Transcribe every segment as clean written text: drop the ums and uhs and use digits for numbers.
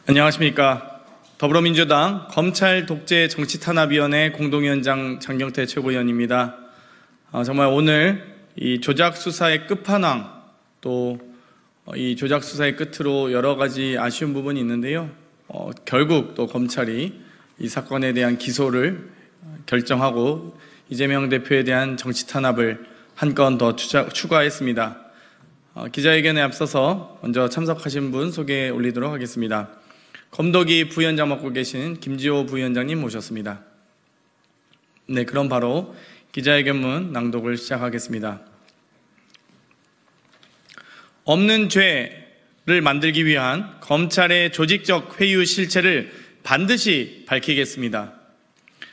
안녕하십니까. 더불어민주당 검찰 독재 정치탄압위원회 공동위원장 장경태 최고위원입니다. 정말 오늘 이 조작 수사의 끝판왕, 또 이 조작 수사의 끝으로 여러 가지 아쉬운 부분이 있는데요. 결국 또 검찰이 이 사건에 대한 기소를 결정하고 이재명 대표에 대한 정치탄압을 한 건 더 추가했습니다. 기자회견에 앞서서 먼저 참석하신 분 소개해 올리도록 하겠습니다. 검도기 부위원장 맡고 계신 김지호 부위원장님 모셨습니다. 네, 그럼 바로 기자회견문 낭독을 시작하겠습니다. 없는 죄를 만들기 위한 검찰의 조직적 회유 실체를 반드시 밝히겠습니다.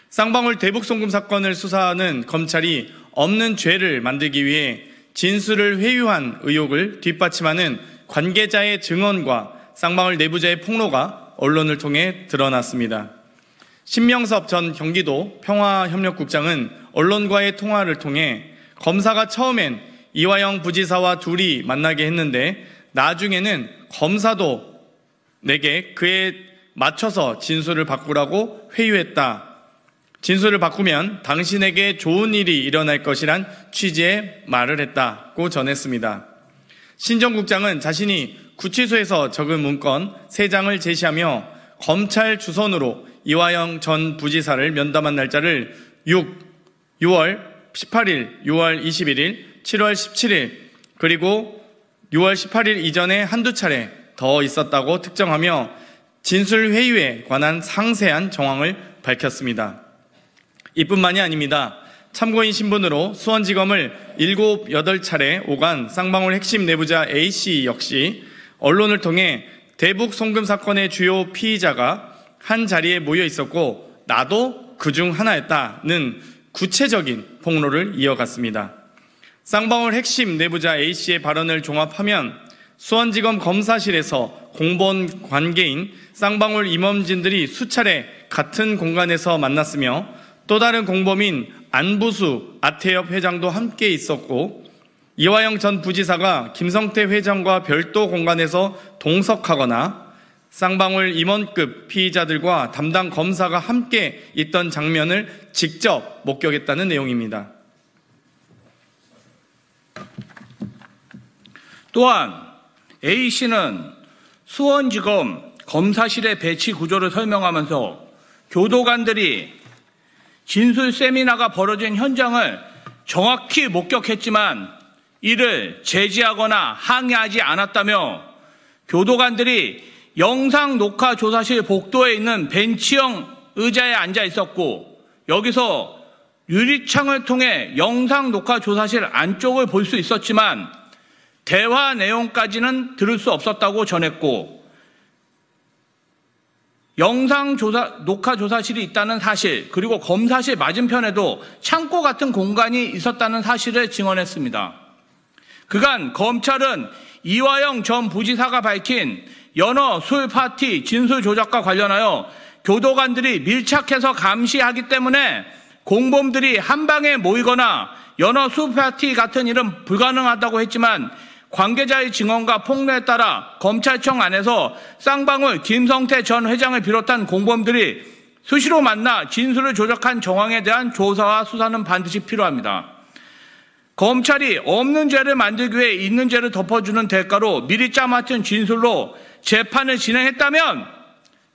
쌍방울 대북송금 사건을 수사하는 검찰이 없는 죄를 만들기 위해 진술을 회유한 의혹을 뒷받침하는 관계자의 증언과 쌍방울 내부자의 폭로가 언론을 통해 드러났습니다. 신명섭 전 경기도 평화협력국장은 언론과의 통화를 통해 검사가 처음엔 이화영 부지사와 둘이 만나게 했는데 나중에는 검사도 내게 그에 맞춰서 진술을 바꾸라고 회유했다. 진술을 바꾸면 당신에게 좋은 일이 일어날 것이란 취지의 말을 했다고 전했습니다. 신 전 국장은 자신이 구치소에서 적은 문건 3장을 제시하며 검찰 주선으로 이화영 전 부지사를 면담한 날짜를 6월 18일, 6월 21일, 7월 17일, 그리고 6월 18일 이전에 한두 차례 더 있었다고 특정하며 진술 회유에 관한 상세한 정황을 밝혔습니다. 이뿐만이 아닙니다. 참고인 신분으로 수원지검을 7, 8차례 오간 쌍방울 핵심 내부자 A씨 역시 언론을 통해 대북 송금 사건의 주요 피의자가 한 자리에 모여 있었고 나도 그중 하나였다는 구체적인 폭로를 이어갔습니다. 쌍방울 핵심 내부자 A씨의 발언을 종합하면 수원지검 검사실에서 공본 관계인 쌍방울 임원진들이 수차례 같은 공간에서 만났으며 또 다른 공범인 안부수 아태엽 회장도 함께 있었고 이화영 전 부지사가 김성태 회장과 별도 공간에서 동석하거나 쌍방울 임원급 피의자들과 담당 검사가 함께 있던 장면을 직접 목격했다는 내용입니다. 또한 A씨는 수원지검 검사실의 배치 구조를 설명하면서 교도관들이 진술 세미나가 벌어진 현장을 정확히 목격했지만 이를 제지하거나 항의하지 않았다며 교도관들이 영상 녹화 조사실 복도에 있는 벤치형 의자에 앉아 있었고 여기서 유리창을 통해 영상 녹화 조사실 안쪽을 볼 수 있었지만 대화 내용까지는 들을 수 없었다고 전했고 영상 녹화 조사실이 있다는 사실 그리고 검사실 맞은편에도 창고 같은 공간이 있었다는 사실을 증언했습니다. 그간 검찰은 이화영 전 부지사가 밝힌 연어 술 파티 진술 조작과 관련하여 교도관들이 밀착해서 감시하기 때문에 공범들이 한 방에 모이거나 연어 술 파티 같은 일은 불가능하다고 했지만 관계자의 증언과 폭로에 따라 검찰청 안에서 쌍방울 김성태 전 회장을 비롯한 공범들이 수시로 만나 진술을 조작한 정황에 대한 조사와 수사는 반드시 필요합니다. 검찰이 없는 죄를 만들기 위해 있는 죄를 덮어주는 대가로 미리 짜맞춘 진술로 재판을 진행했다면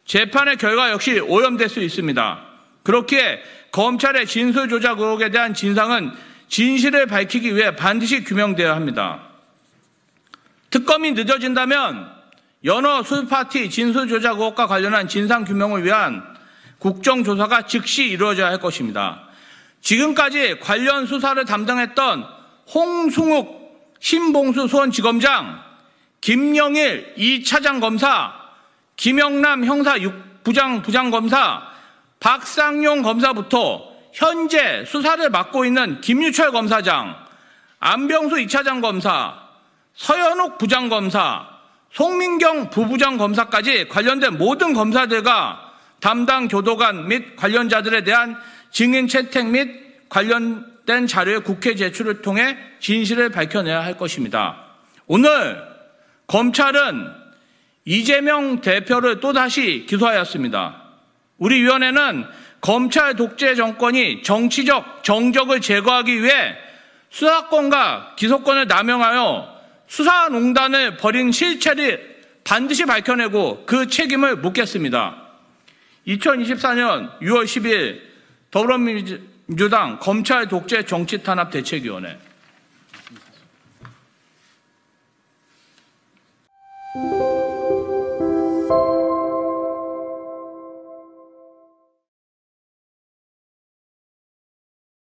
재판의 결과 역시 오염될 수 있습니다. 그렇기에 검찰의 진술 조작 의혹에 대한 진상은 진실을 밝히기 위해 반드시 규명되어야 합니다. 특검이 늦어진다면 연어 술파티 진술 조작 의혹과 관련한 진상 규명을 위한 국정조사가 즉시 이루어져야 할 것입니다. 지금까지 관련 수사를 담당했던 홍승욱 신봉수 수원지검장, 김영일 2차장 검사, 김영남 형사 6부장 부장검사, 박상용 검사부터 현재 수사를 맡고 있는 김유철 검사장, 안병수 2차장 검사, 서현욱 부장검사, 송민경 부부장검사까지 관련된 모든 검사들과 담당 교도관 및 관련자들에 대한 증인 채택 및 관련된 자료의 국회 제출을 통해 진실을 밝혀내야 할 것입니다. 오늘 검찰은 이재명 대표를 또다시 기소하였습니다. 우리 위원회는 검찰 독재 정권이 정치적 정적을 제거하기 위해 수사권과 기소권을 남용하여 수사농단을 벌인 실체를 반드시 밝혀내고 그 책임을 묻겠습니다. 2024년 6월 10일 더불어민주당 검찰 독재 정치 탄압 대책위원회.